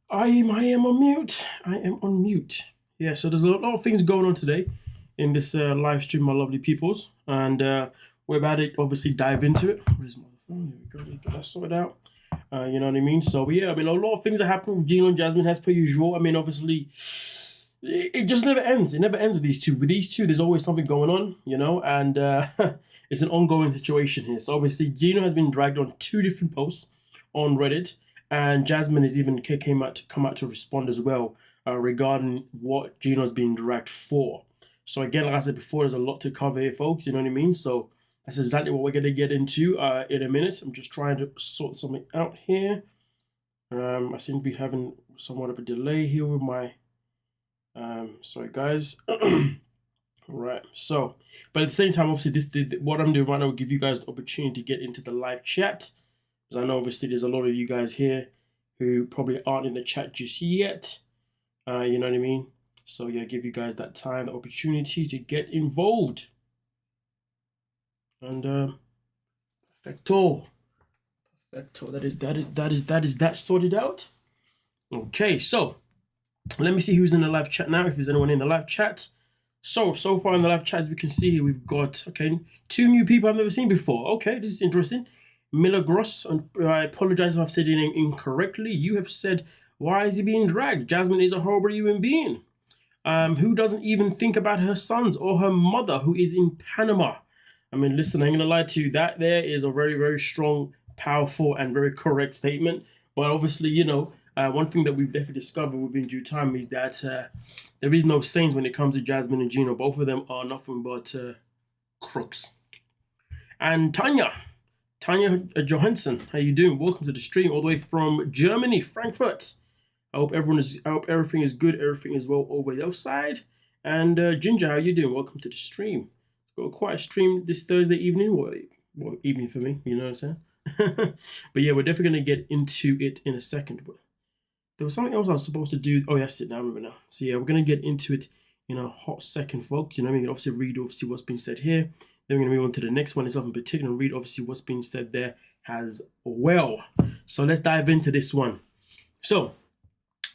I am on mute. I am on mute. Yeah, so there's a lot of things going on today in this live stream, my lovely peoples. And we're about to obviously dive into it. Where's my phone? Here we go. Get that sorted out. You know what I mean? So, yeah, I mean, a lot of things are happening with Gino and Jasmine as per usual. I mean, obviously, it just never ends. It never ends with these two. With these two, there's always something going on, you know, and it's an ongoing situation here. So, obviously, Gino has been dragged on 2 different posts on Reddit. And Jasmine has even come out to respond as well regarding what Gino's being dragged for. So again, like I said before, there's a lot to cover here, folks. You know what I mean? So that's exactly what we're going to get into in a minute. I'm just trying to sort something out here. I seem to be having somewhat of a delay here with my... sorry, guys. Right. So, but at the same time, obviously, what I'm doing right now will give you guys the opportunity to get into the live chat. Because I know obviously there's a lot of you guys here who probably aren't in the chat just yet. You know what I mean? So yeah, give you guys that time, the opportunity to get involved. And perfecto. That sorted out. Okay, so let me see who's in the live chat now, if there's anyone in the live chat. So far in the live chat, as we can see here, we've got 2 new people I've never seen before. Okay, this is interesting. Miller Gross, and I apologize if I've said your name incorrectly. You have said, why is he being dragged? Jasmine is a horrible human being who doesn't even think about her sons or her mother who is in Panama. I mean, listen, I'm going to lie to you. That there is a very, very strong, powerful, and very correct statement. But obviously, you know, one thing that we've definitely discovered within due time is that there is no saints when it comes to Jasmine and Gino. Both of them are nothing but crooks. And Tanya Johansson, how you doing? Welcome to the stream all the way from Germany, Frankfurt. I hope everything is good, everything is well over the outside. And Ginger, how you doing? Welcome to the stream. Got quite a stream this Thursday evening. Well, evening for me, you know what I'm saying? But yeah, we're definitely gonna get into it in a second. But there was something else I was supposed to do. Oh yeah, sit down, remember now. So yeah, we're gonna get into it in a hot second, folks. You know, we can obviously read what's been said here. Then we're going to move on to the next one itself in particular and read obviously what's being said there as well. So let's dive into this one. So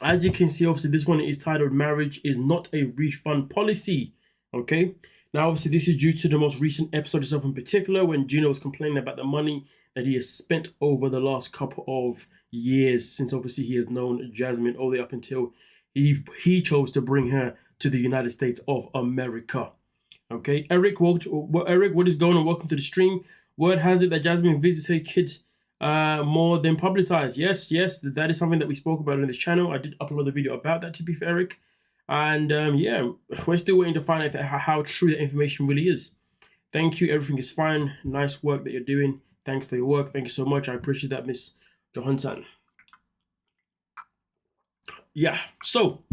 as you can see, obviously this one is titled Marriage is Not a Refund Policy. Okay. Now obviously this is due to the most recent episode itself in particular when Gino was complaining about the money that he has spent over the last couple of years since obviously he has known Jasmine all the way up until he chose to bring her to the United States of America. Okay, Eric, what is going on? Welcome to the stream. Word has it that Jasmine visits her kids more than publicized. Yes, that is something that we spoke about on this channel. I did upload a video about that, to be fair, Eric. And yeah, we're still waiting to find out how true that information really is. Thank you. Everything is fine. Nice work that you're doing. Thanks for your work. Thank you so much. I appreciate that, Miss Johansson. Yeah, so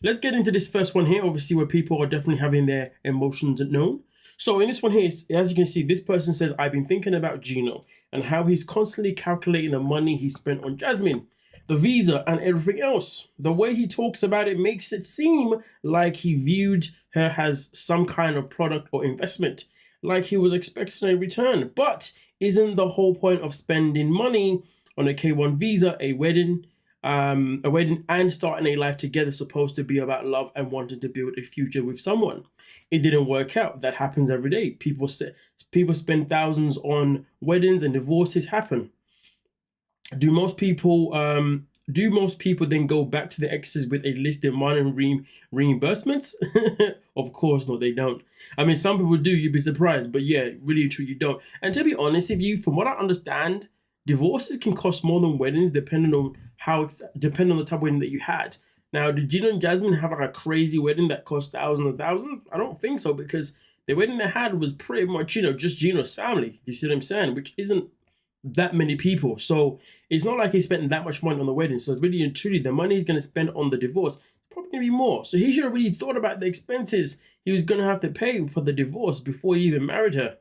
let's get into this first one here, obviously, where people are definitely having their emotions known. So in this one here, as you can see, this person says, I've been thinking about Gino and how he's constantly calculating the money he spent on Jasmine, the visa and everything else. The way he talks about it makes it seem like he viewed her as some kind of product or investment, like he was expecting a return. But isn't the whole point of spending money on a K1 visa, a wedding and starting a life together supposed to be about love and wanting to build a future with someone? It didn't work out. That happens every day. People spend thousands on weddings and divorces happen. Do most people then go back to the exes with a list of money reimbursements? Of course not, they don't. I mean, some people do, you'd be surprised, but yeah, really true, you don't. And to be honest with you, from what I understand, divorces can cost more than weddings depending on the type of wedding that you had. Now, did Gino and Jasmine have like a crazy wedding that cost thousands and thousands? I don't think so, because the wedding they had was pretty much, just Gino's family. You see what I'm saying? Which isn't that many people. So it's not like he spent that much money on the wedding. So really and truly, the money he's going to spend on the divorce is probably going to be more. So he should have really thought about the expenses he was going to have to pay for the divorce before he even married her.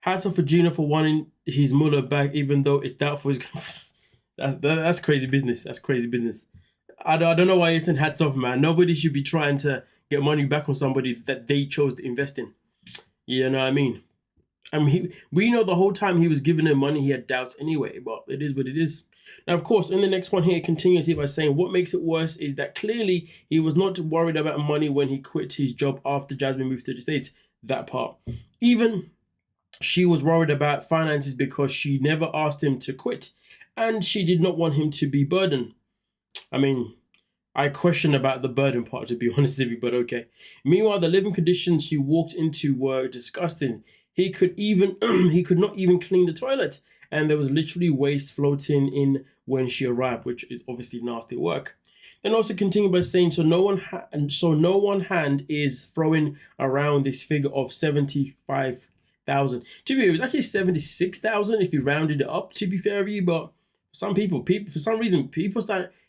Hats off for Gino for wanting his mullah back, even though it's doubtful he's going to... That's crazy business. That's crazy business. I don't know why you're saying hats off, man. Nobody should be trying to get money back on somebody that they chose to invest in. You know what I mean? We know the whole time he was giving her money, he had doubts anyway, but it is what it is. Now, of course, in the next one here, it continues by saying, what makes it worse is that clearly he was not worried about money when he quit his job after Jasmine moved to the States. That part. Even she was worried about finances because she never asked him to quit, and she did not want him to be burdened. I mean, I question about the burden part, to be honest with you, but okay. Meanwhile, the living conditions she walked into were disgusting. He could not even clean the toilet, and there was literally waste floating in when she arrived, which is obviously nasty work. Then also continue by saying, so no one hand is throwing around this figure of 75,000. To be fair, it was actually 76,000 if you rounded it up. To be fair with you, but some people for some reason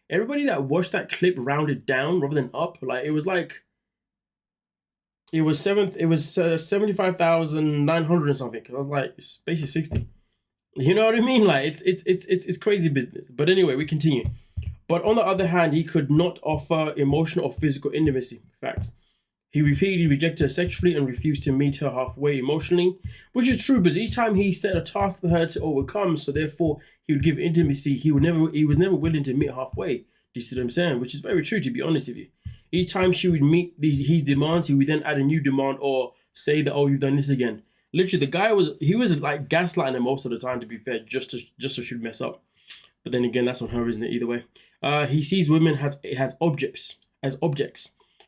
everybody that watched that clip rounded down rather than up. Like it was 75,900 or something. I was like, it's basically 60. You know what I mean? Like it's crazy business. But anyway, we continue. But on the other hand, he could not offer emotional or physical intimacy. Facts. He repeatedly rejected her sexually and refused to meet her halfway emotionally, which is true because each time he set a task for her to overcome, so therefore he would give intimacy, he was never willing to meet halfway. Do you see what I'm saying? Which is very true, to be honest with you. Each time she would meet his demands, he would then add a new demand or say that, oh, you've done this again. Literally, the guy was like gaslighting her most of the time, to be fair, just so she'd mess up. But then again, that's on her, isn't it? Either way, he sees women as objects.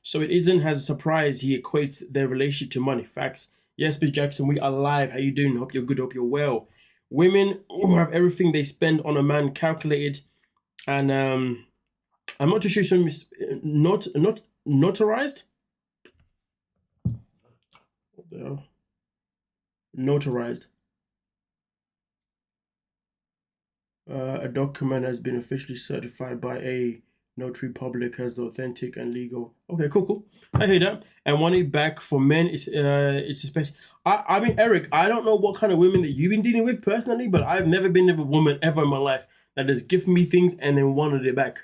So it isn't as a surprise he equates their relationship to money. Facts. Yes, Miss Jackson, we are live. How you doing? Hope you're good. Hope you're well. Women who have everything they spend on a man calculated, and I'm not too sure. So not notarized. What the hell? Notarized. A document has been officially certified by a notary public as authentic and legal. Okay, cool. I hear that. And want it back for men, it's especially. I mean, Eric, I don't know what kind of women that you've been dealing with personally, but I've never been with a woman ever in my life that has given me things and then wanted it back.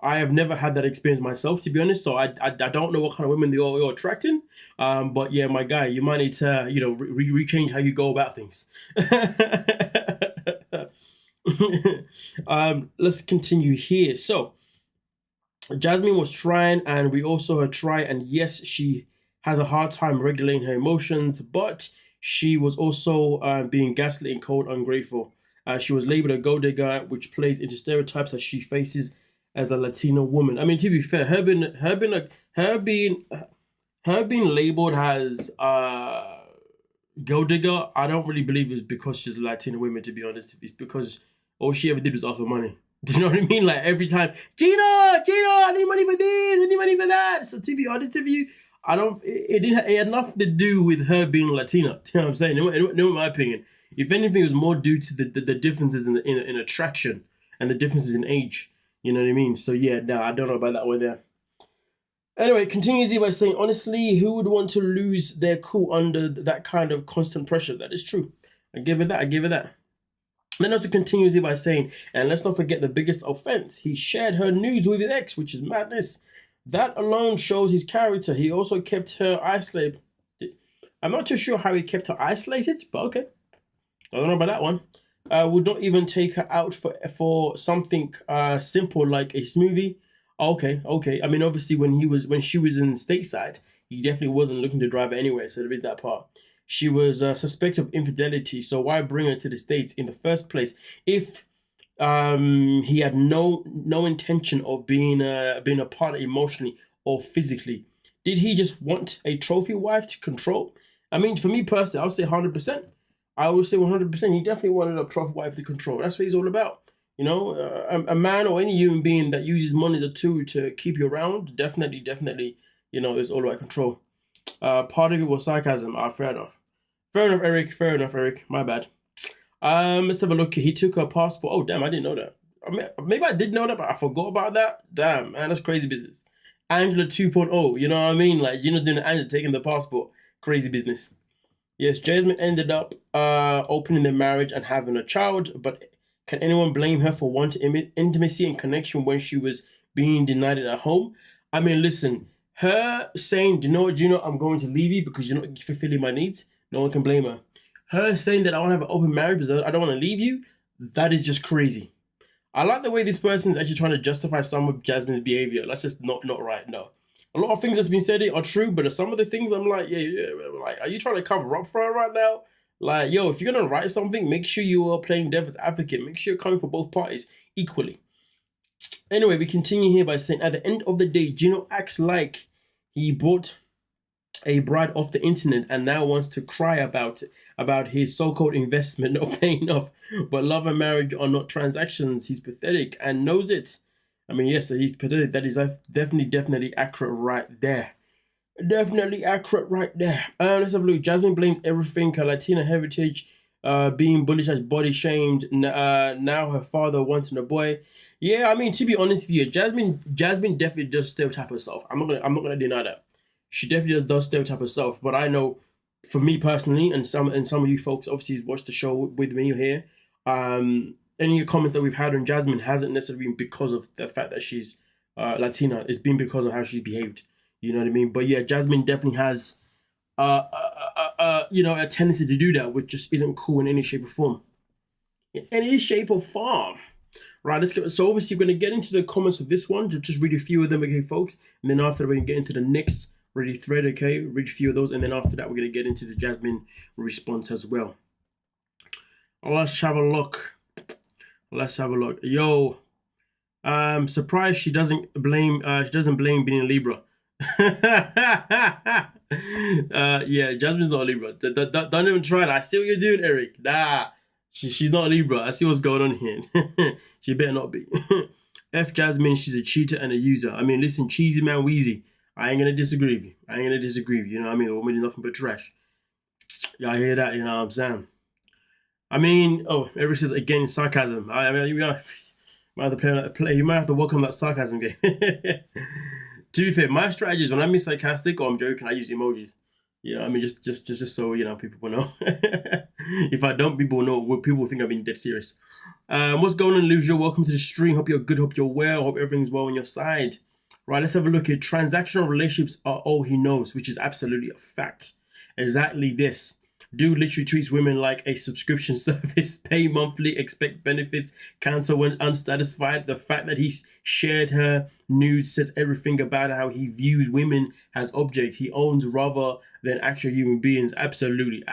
I have never had that experience myself, to be honest. So I don't know what kind of women you're attracting. But yeah, my guy, you might need to rechange how you go about things. Let's continue here. So Jasmine was trying, and we also her try, and yes, she has a hard time regulating her emotions, but she was also being gaslit and cold, ungrateful. She was labeled a gold digger, which plays into stereotypes that she faces as a Latino woman. I mean, to be fair, her being labeled as gold digger, I don't really believe it's because she's a Latino woman. To be honest, it's because all she ever did was ask for money. Do you know what I mean? Like every time, Gino, I need money for this, I need money for that. So to be honest with you, it had nothing to do with her being Latina. Do you know what I'm saying? In my opinion, if anything, it was more due to the differences in attraction and the differences in age. You know what I mean? So yeah, no, I don't know about that one there. Anyway, continues by saying, honestly, who would want to lose their cool under that kind of constant pressure? That is true. I give it that. Then also continues by saying, and let's not forget the biggest offense. He shared her nudes with his ex, which is madness. That alone shows his character. He also kept her isolated. I'm not too sure how he kept her isolated, but okay. I don't know about that one. Would not even take her out for something simple like a smoothie. Okay. I mean, obviously, when she was in stateside, he definitely wasn't looking to drive her anywhere. So there is that part. She was suspected of infidelity. So why bring her to the States in the first place if he had no intention of being a partner emotionally or physically? Did he just want a trophy wife to control? I mean, for me personally, I would say 100%. I would say 100%. He definitely wanted a trophy wife to control. That's what he's all about. You know, a man or any human being that uses money as a tool to keep you around, definitely, you know, is all about control. Part of it was sarcasm. Fair enough. Fair enough, Eric. My bad. Let's have a look. He took her passport. Oh, damn, I didn't know that. I mean, maybe I did know that, but I forgot about that. Damn, man, that's crazy business. Angela 2.0, you know what I mean? Like, you're not doing Angela taking the passport. Crazy business. Yes, Jasmine ended up opening their marriage and having a child, but can anyone blame her for wanting intimacy and connection when she was being denied it at home? I mean, listen, her saying, you know what, Gino, I'm going to leave you because you're not fulfilling my needs. No one can blame her. Her saying that I want to have an open marriage because I don't want to leave you, that is just crazy. I like the way this person is actually trying to justify some of Jasmine's behavior. That's just not right. No, a lot of things that's been said are true, but some of the things I'm like, yeah, like, are you trying to cover up for her right now? Like, yo, if you're gonna write something, make sure you are playing devil's advocate. Make sure you're coming for both parties equally. Anyway, we continue here by saying, at the end of the day, Gino acts like he bought a bride off the internet and now wants to cry about his so-called investment not paying off. But love and marriage are not transactions. He's pathetic and knows it. I mean, yes, he's pathetic. That is definitely accurate right there. Definitely accurate right there. Let's have a look. Jasmine blames everything her Latina heritage, being bullied as body shamed. Now her father wanting a boy. Yeah, I mean, to be honest with you, Jasmine definitely does stereotype herself. I'm not gonna deny that. She definitely does stereotype herself. But I know, for me personally, and some of you folks obviously watched the show with me here. Any comments that we've had on Jasmine hasn't necessarily been because of the fact that she's Latina. It's been because of how she's behaved. You know what I mean? But yeah, Jasmine definitely has a tendency to do that, which just isn't cool in any shape or form. In any shape or form. Right, let's get, so obviously we're going to get into the comments of this one, just read a few of them, okay, folks? And then after that, we're going to get into the next ready thread, okay? Read a few of those, and then after that, we're going to get into the Jasmine response as well. Let's have a look. Yo, I'm surprised she doesn't blame being a Libra. Yeah, Jasmine's not a Libra. Don't even try that. I see what you're doing, Eric. Nah, she's not a Libra. I see what's going on here. She better not be. F Jasmine, she's a cheater and a user. I mean, listen, cheesy man Wheezy, I ain't gonna disagree with you. You know what I mean? The woman is nothing but trash. Y'all hear that? You know what I'm saying? I mean, oh, Eric says again sarcasm. I mean, you might have to play. You might have to welcome that sarcasm game. To be fair, my strategy is when I'm being sarcastic or I'm joking, I use emojis. You know, I mean, just so people will know. If I don't, people will think I'm being dead serious. What's going on, Lucia? Welcome to the stream. Hope you're good. Hope you're well. Hope everything's well on your side. Right, let's have a look at transactional relationships are all he knows, which is absolutely a fact. Exactly this. Dude literally treats women like a subscription service, pay monthly, expect benefits, cancel when unsatisfied. The fact that he's shared her nudes says everything about how he views women as objects he owns rather than actual human beings. Absolutely.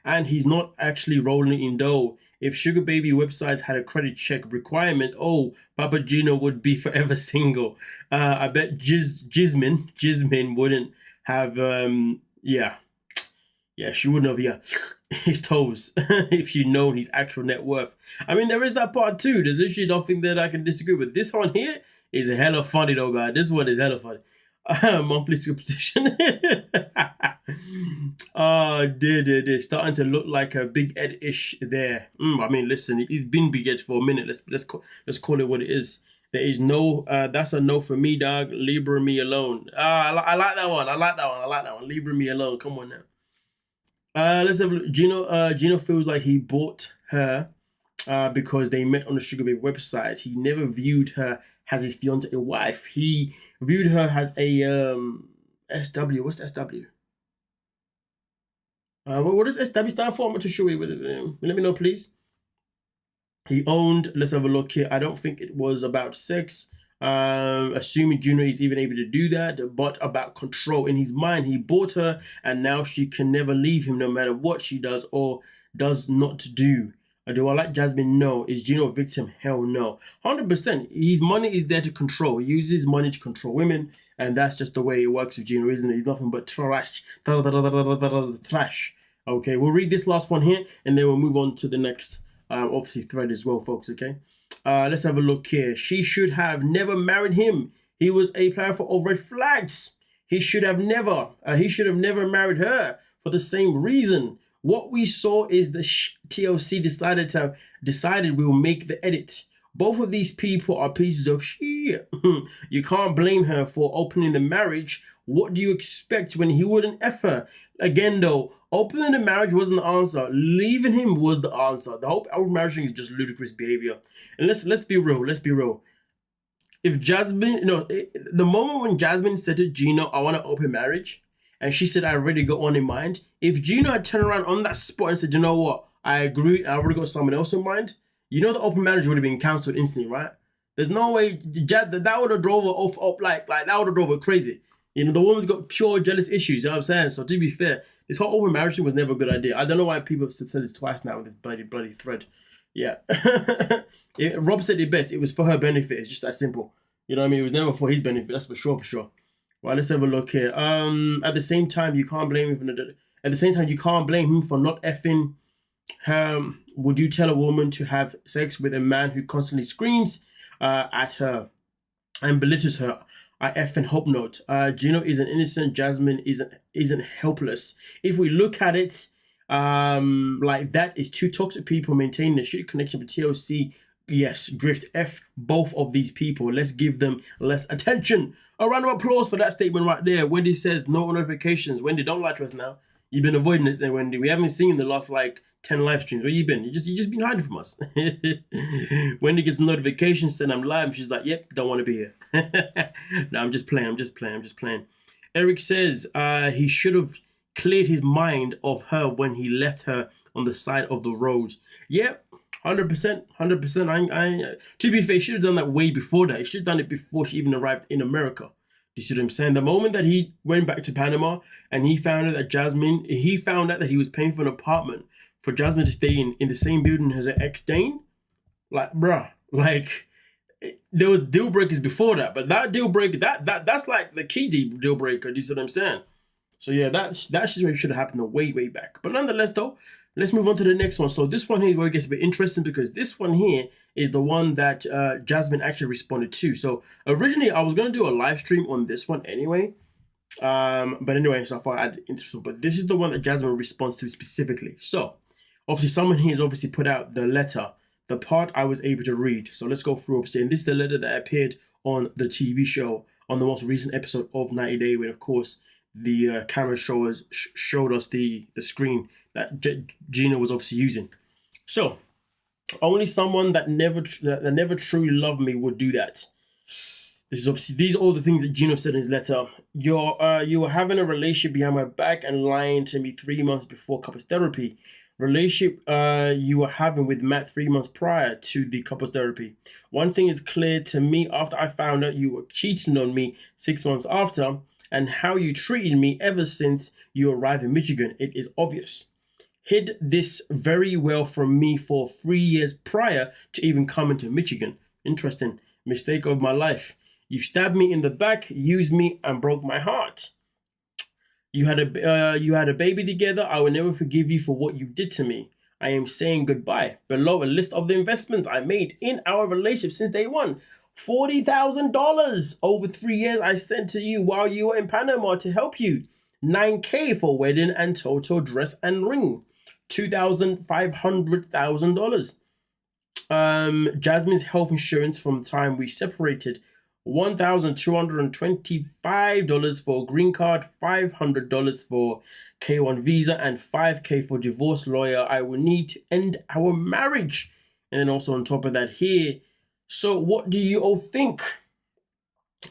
And he's not actually rolling in dough. If sugar baby websites had a credit check requirement, oh, Papa Gino would be forever single. I bet Jasmine wouldn't have, Yeah, she wouldn't have, his toes if she'd known his actual net worth. I mean, there is that part too. There's literally nothing that I can disagree with. This one here is a hella funny though, guys. This one is hella funny. Monthly subscription. Oh, dear. Starting to look like a Big Ed-ish there. I mean, listen, he's been Big Ed for a minute. Let's call it what it is. There is no, that's a no for me, dog. Libra me alone. I like that one. Libra me alone. Come on now. Let's have a look. Gino feels like he bought her because they met on the Sugar Baby website. He never viewed her as his fiancé wife. He viewed her as a SW. What's SW? What does SW stand for? I'm not too sure. Let me know, please. He owned. Let's have a look here. I don't think it was about sex. Assuming Gino is even able to do that, but about control. In his mind, he bought her and now she can never leave him no matter what she does or does not do. Do I like Jasmine? No. Is Gino a victim? Hell no. 100%. His money is there to control. He uses money to control women, and that's just the way it works with Gino, isn't it? He's nothing but trash. Trash. Okay, we'll read this last one here and then we'll move on to the next obviously thread as well, folks. Okay. Let's have a look here. She should have never married him. He was a player for all red flags. He should have never married her for the same reason. What we saw is the TLC decided we will make the edit. Both of these people are pieces of shit. You can't blame her for opening the marriage. What do you expect when he wouldn't F her? Again, though, opening the marriage wasn't the answer. Leaving him was the answer. The whole marriage thing is just ludicrous behavior. And let's be real. If Jasmine, the moment when Jasmine said to Gino, I want an open marriage, and she said, I already got one in mind. If Gino had turned around on that spot and said, you know what, I agree, I already got someone else in mind, you know the open marriage would have been cancelled instantly, right? There's no way that would have drove her up like that would have drove her crazy. You know, the woman's got pure jealous issues, you know what I'm saying? So to be fair, this whole open marriage thing was never a good idea. I don't know why people have said this twice now with this bloody thread. Yeah. Rob said it best. It was for her benefit. It's just that simple. You know what I mean? It was never for his benefit. That's for sure. Right, let's have a look here. At the same time, you can't blame him for not effing. Would you tell a woman to have sex with a man who constantly screams at her and belittles her? I effing hope not. Gino isn't innocent. Jasmine isn't helpless. If we look at it like that, is two toxic people maintaining a shitty connection for TLC. Yes, grift F both of these people. Let's give them less attention. A round of applause for that statement right there. Wendy says no notifications. Wendy, don't lie to us now. You've been avoiding it there, Wendy. We haven't seen the last 10 live streams. Where you been? You just been hiding from us. Wendy gets notifications saying I'm live. She's like, yep, don't want to be here. No, I'm just playing. Eric says he should have cleared his mind of her when he left her on the side of the road. Yep. 100%. To be fair, he should have done that way before that. He should have done it before she even arrived in America. You see what I'm saying? The moment that he went back to Panama and he found out that he was paying for an apartment for Jasmine to stay in the same building as her ex Dane. Like, bruh, there was deal breakers before that, but that deal breaker, that's like the key deal breaker. You see what I'm saying? So yeah, that's just what should have happened way back. But nonetheless, though. Let's move on to the next one. So this one here is where it gets a bit interesting because this one here is the one that Jasmine actually responded to. So originally I was going to do a live stream on this one anyway. But anyway, so I thought I'd interesting. But this is the one that Jasmine responds to specifically. So obviously someone here has obviously put out the letter, the part I was able to read. So let's go through obviously. And this is the letter that appeared on the TV show on the most recent episode of 90 Day when of course the camera showed us the screen that Gino was obviously using. So, only someone that never truly loved me would do that. These are all the things that Gino said in his letter. You were having a relationship behind my back and lying to me 3 months before couples therapy. Relationship you were having with Matt 3 months prior to the couples therapy. One thing is clear to me after I found out you were cheating on me 6 months after, and how you treated me ever since you arrived in Michigan. It is obvious. Hid this very well from me for 3 years prior to even coming to Michigan. Interesting. Mistake of my life. You stabbed me in the back, used me, and broke my heart. You had a baby together. I will never forgive you for what you did to me. I am saying goodbye. Below a list of the investments I made in our relationship since day one. $40,000 over 3 years I sent to you while you were in Panama to help you. $9,000 for wedding and total dress and ring. $500,000. Jasmine's health insurance from the time we separated. $1,225 for green card, $500 for K1 visa, and $5,000 for divorce lawyer I will need to end our marriage. And then also on top of that here. So what do you all think?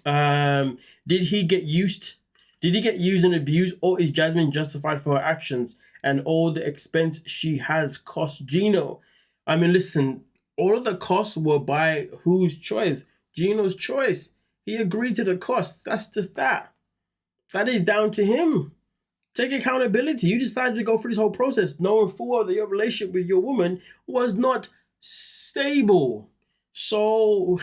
Did he get used and abused, or is Jasmine justified for her actions and all the expense she has cost Gino? I mean, listen, all of the costs were by whose choice? Gino's choice. He agreed to the cost. That's just that. That is down to him. Take accountability. You decided to go through this whole process knowing full well that your relationship with your woman was not stable. So,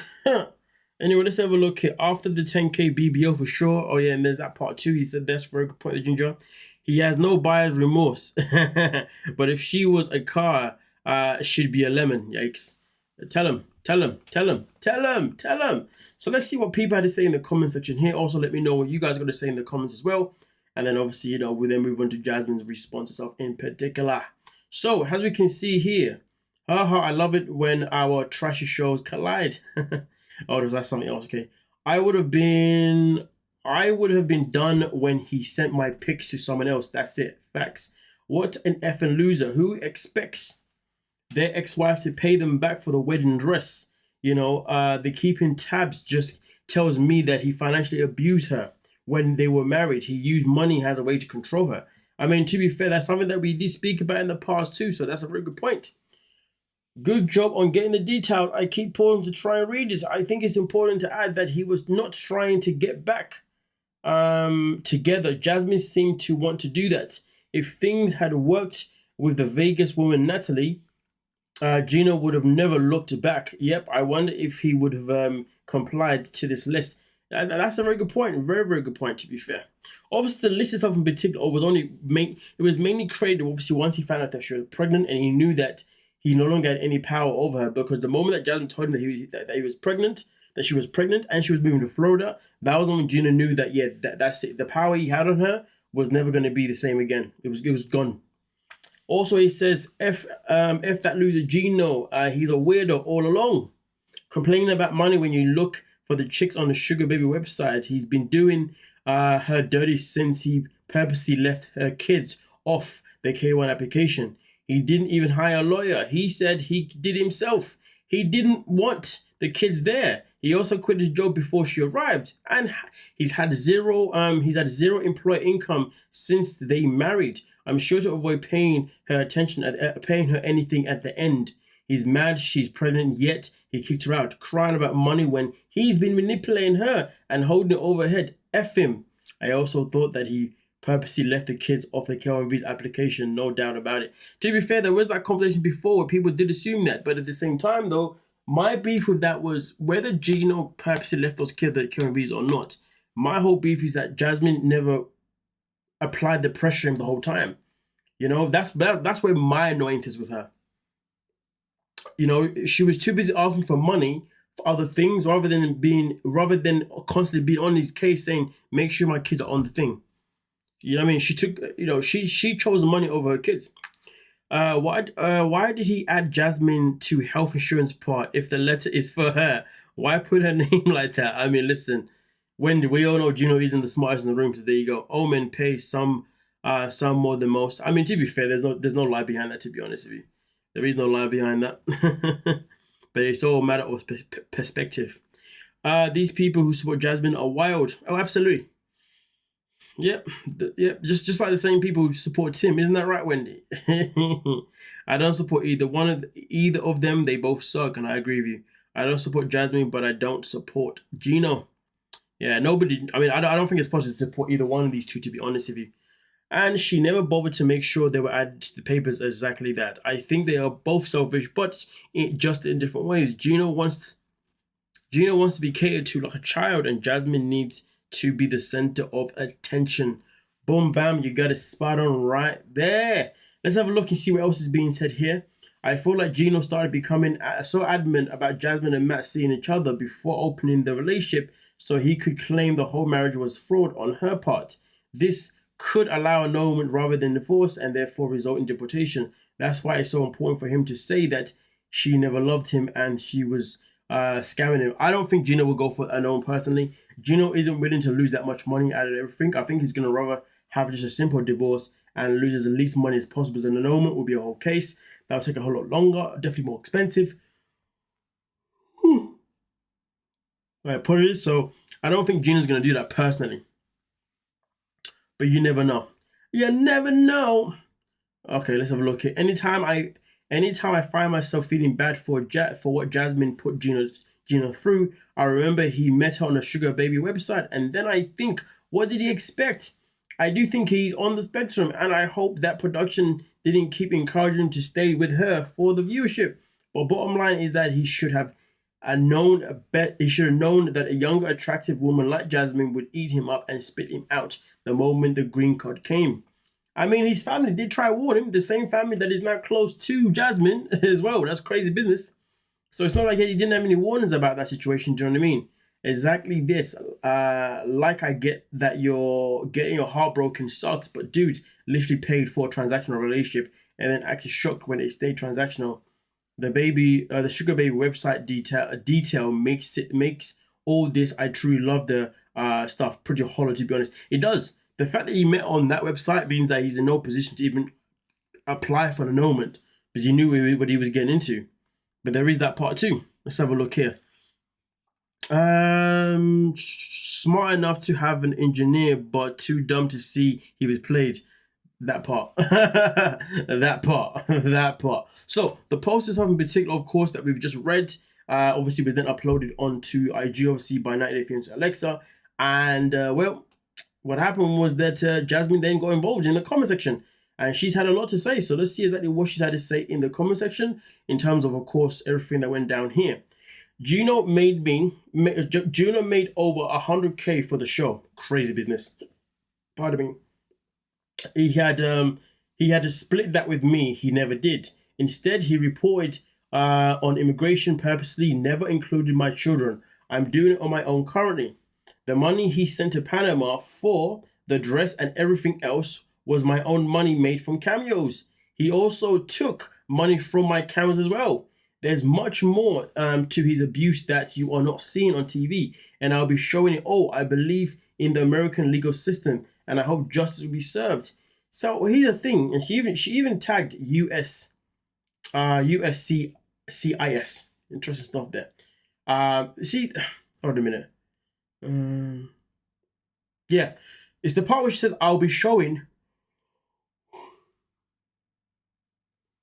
anyway, let's have a look here. After the 10K BBO for sure. Oh, yeah, and there's that part too. He said that's a very good point, Ginger. He has no buyer's remorse. But if she was a car, she'd be a lemon. Yikes. Tell him. So let's see what people had to say in the comment section here. Also, let me know what you guys are going to say in the comments as well. And then obviously, we'll then move on to Jasmine's response itself in particular. So, as we can see here, I love it when our trashy shows collide. Oh, was that something else? Okay. I would have been done when he sent my pics to someone else. That's it. Facts. What an effing loser. Who expects their ex-wife to pay them back for the wedding dress? The keeping tabs just tells me that he financially abused her. when they were married. He used money as a way to control her. I mean, to be fair, that's something that we did speak about in the past too, so that's a very good point. Good job on getting the details. I keep pausing to try and read it. I think it's important to add that he was not trying to get back together. Jasmine seemed to want to do that. If things had worked with the Vegas woman Natalie, Gino would have never looked back. Yep, I wonder if he would have complied to this list. That's a very good point. Very, very good point, to be fair. Obviously, the list itself in particular was mainly created, obviously, once he found out that she was pregnant, and he knew that he no longer had any power over her, because the moment that Jasmine told him that he was pregnant, that she was pregnant, and she was moving to Florida, that was when Gino knew that, yeah, that's it. The power he had on her was never going to be the same again. It was gone. Also, he says, F that loser Gino, he's a weirdo all along. Complaining about money when you look for the chicks on the Sugar Baby website. He's been doing her dirty since he purposely left her kids off the K1 application. He didn't even hire a lawyer. He said he did himself. He didn't want the kids there. He also quit his job before she arrived, and he's had zero employee income since they married. I'm sure to avoid paying her anything at the end. He's mad she's pregnant, yet he kicked her out, crying about money when he's been manipulating her and holding it over her head. F him. I also thought that he purposely left the kids off the K1 visa application, no doubt about it. To be fair, there was that conversation before where people did assume that, but at the same time, though, my beef with that was whether Gino purposely left those kids at the K1 visa or not. My whole beef is that Jasmine never applied the pressure on him the whole time. You know, that's where my annoyance is with her. You know, she was too busy asking for money for other things rather than constantly being on his case saying, make sure my kids are on the thing. You know what I mean? She took, she chose the money over her kids. Why did he add Jasmine to health insurance part if the letter is for her? Why put her name like that? I mean, listen, Wendy, we all know Gino isn't the smartest in the room, so there you go. All men pay some more than most. I mean, to be fair, there's no lie behind that, to be honest with you. There is no lie behind that. But it's all a matter of perspective. These people who support Jasmine are wild. Oh, absolutely. Yep. Just like the same people who support Tim. Isn't that right, Wendy? I don't support either of them. They both suck, and I agree with you. I don't support Jasmine, but I don't support Gino. Yeah, nobody. I mean, I don't think it's possible to support either one of these two, to be honest with you. And she never bothered to make sure they were added to the papers exactly that. I think they are both selfish, but just in different ways. Gino wants to be catered to like a child, and Jasmine needs to be the center of attention. Boom, bam, you got it spot on right there. Let's have a look and see what else is being said here. I feel like Gino started becoming so adamant about Jasmine and Matt seeing each other before opening the relationship so he could claim the whole marriage was fraud on her part. This could allow annulment rather than divorce and therefore result in deportation. That's why it's so important for him to say that she never loved him and she was scamming him. I don't think Gino will go for annulment personally. Gino isn't willing to lose that much money out of everything. I think he's going to rather have just a simple divorce and lose as least money as possible. As an annulment will be a whole case. That'll take a whole lot longer, definitely more expensive. Right, put it is. So I don't think Gino's going to do that personally. But you never know. You never know. Okay, let's have a look here. Anytime I find myself feeling bad for what Jasmine put Gino through, I remember he met her on a Sugar Baby website, and then I think, what did he expect? I do think he's on the spectrum, and I hope that production didn't keep encouraging him to stay with her for the viewership. But bottom line is that he should have known that a younger, attractive woman like Jasmine would eat him up and spit him out the moment the green card came. I mean, his family did try to warn him, the same family that is now close to Jasmine as well. That's crazy business. So it's not like he didn't have any warnings about that situation, do you know what I mean? Exactly this. Like, I get that you're getting your heart broken sucks, but dude literally paid for a transactional relationship and then acted shocked when it stayed transactional. The Sugar Baby website detail makes all this I truly love the stuff pretty hollow, to be honest. It does. The fact that he met on that website means that he's in no position to even apply for an annulment because he knew what he was getting into. But there is that part too. Let's have a look here. smart enough to have an engineer, but too dumb to see he was played. That part. That part. That part. So the post is in particular, of course, that we've just read, obviously was then uploaded onto IG, obviously, by 90 Day Fiancé Alexa. And, well, what happened was that Jasmine then got involved in the comment section. And she's had a lot to say. So let's see exactly what she's had to say in the comment section in terms of course, everything that went down here. Gino made over 100K for the show. Crazy business. Pardon me. He had to split that with me. He never did. Instead, he reported on immigration purposely, never included my children. I'm doing it on my own currently. The money he sent to Panama for the dress and everything else was my own money made from cameos. He also took money from my cameos as well. There's much more to his abuse that you are not seeing on TV, and I'll be showing it all. I believe in the American legal system, and I hope justice will be served. So here's the thing, and she even tagged USCIS. Interesting stuff there. See, hold a minute. Yeah, it's the part which says I'll be showing.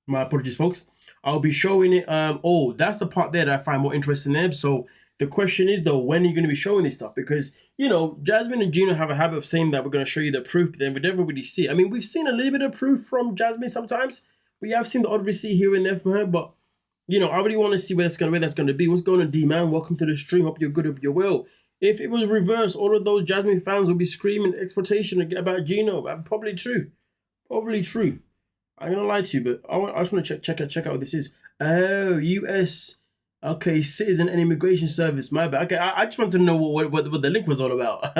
My apologies, folks. I'll be showing it. Oh, that's the part there that I find more interesting there. So the question is, though, when are you going to be showing this stuff? Because, you know, Jasmine and Gino have a habit of saying that we're going to show you the proof, but then we never really see it. I mean, we've seen a little bit of proof from Jasmine sometimes. We have seen the odd receipt here and there from her, but, you know, I really want to see where that's going to be. What's going on, D-Man? Welcome to the stream. Hope you're good, hope you're well. If it was reversed, all of those Jasmine fans will be screaming exploitation about Gino. Probably true. Probably true. I'm gonna lie to you, but I just want to check out what this is. Oh, U.S. Okay, Citizen and Immigration Service. My bad. Okay, I just wanted to know what the link was all about.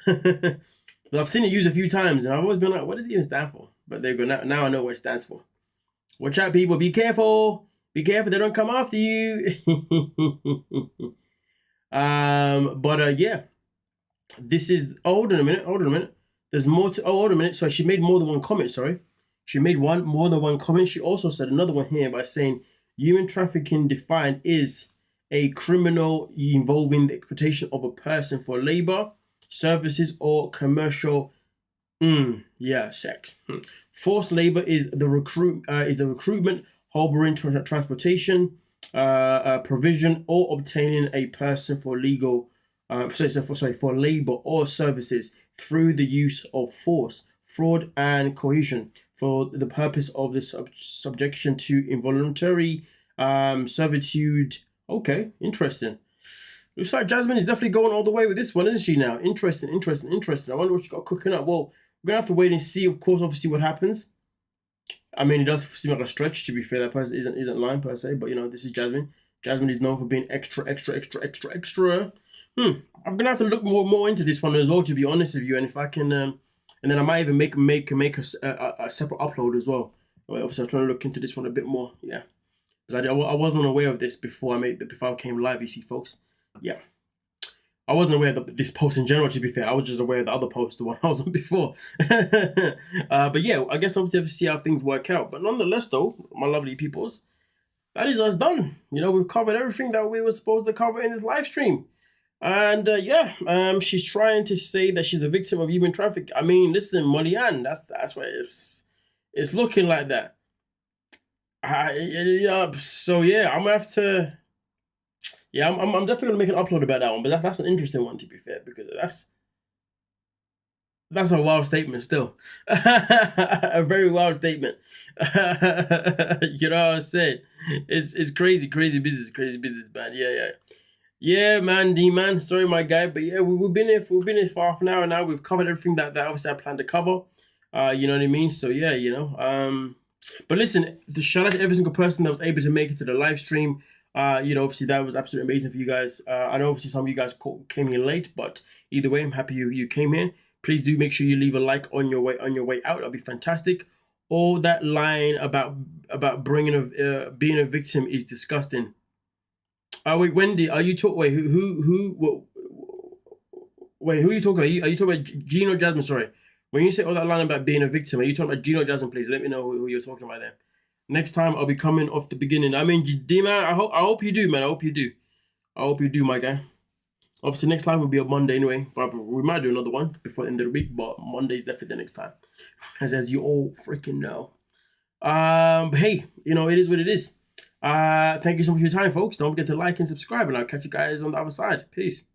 I've seen it used a few times, and I've always been like, what does it even stand for? But there you go. Now I know what it stands for. Watch out, people. Be careful. Be careful. They don't come after you. Yeah. This is. Oh, hold on a minute. There's more to. Oh, hold on a minute. So she made more than one comment. Sorry. She made more than one comment. She also said another one here by saying human trafficking defined is a criminal involving the exploitation of a person for labor, services, or commercial sex. Forced labor is the recruitment, harboring, transportation, provision, or obtaining a person for legal for labor or services through the use of force, fraud, and coercion for the purpose of the subjection to involuntary servitude. Okay, interesting. Looks like Jasmine is definitely going all the way with this one, isn't she now? Interesting. I wonder what she got cooking up. Well, we're going to have to wait and see, of course, obviously, what happens. I mean, it does seem like a stretch, to be fair. That person isn't lying, per se. But, you know, this is Jasmine. Jasmine is known for being extra. I'm going to have to look more into this one as well, to be honest with you. And if I can... and then I might even make a separate upload as well. Obviously, I'm trying to look into this one a bit more. Yeah. Because I wasn't aware of this before I came live, you see, folks. Yeah. I wasn't aware of this post in general, to be fair. I was just aware of the other post, the one I was on before. But yeah, I guess obviously have to see how things work out. But nonetheless, though, my lovely peoples, that is us done. You know, we've covered everything that we were supposed to cover in this live stream. And she's trying to say that she's a victim of human trafficking. I mean, listen, Molly Ann, that's why it's looking like that. So yeah, I'm gonna have to. Yeah, I'm definitely gonna make an upload about that one, but that's an interesting one, to be fair, because that's a wild statement still. A very wild statement. You know what I'm saying? It's crazy business, man. Yeah, man, D-man. Sorry, my guy, but yeah, we've been here for half an hour now. We've covered everything that obviously I planned to cover. You know what I mean? So yeah, you know. But listen, the shout out to every single person that was able to make it to the live stream. You know, obviously that was absolutely amazing for you guys. I know obviously some of you guys came here late, but either way, I'm happy you came here. Please do make sure you leave a like on your way out. That'll be fantastic. All that line about being a victim is disgusting. Wait, Wendy, are you talking? Wait, who are you talking about? Are you talking about Gino or Jasmine? Sorry. When you say all that line about being a victim, are you talking about Gino or Jasmine? Please let me know who you're talking about there. Next time I'll be coming off the beginning. I mean, D-man, I hope you do, man. I hope you do, my guy. Obviously, next live will be on Monday anyway, but we might do another one before the end of the week. But Monday's definitely the next time, as you all freaking know. But hey, you know, it is what it is. Thank you so much for your time, folks. Don't forget to like and subscribe, and I'll catch you guys on the other side. Peace.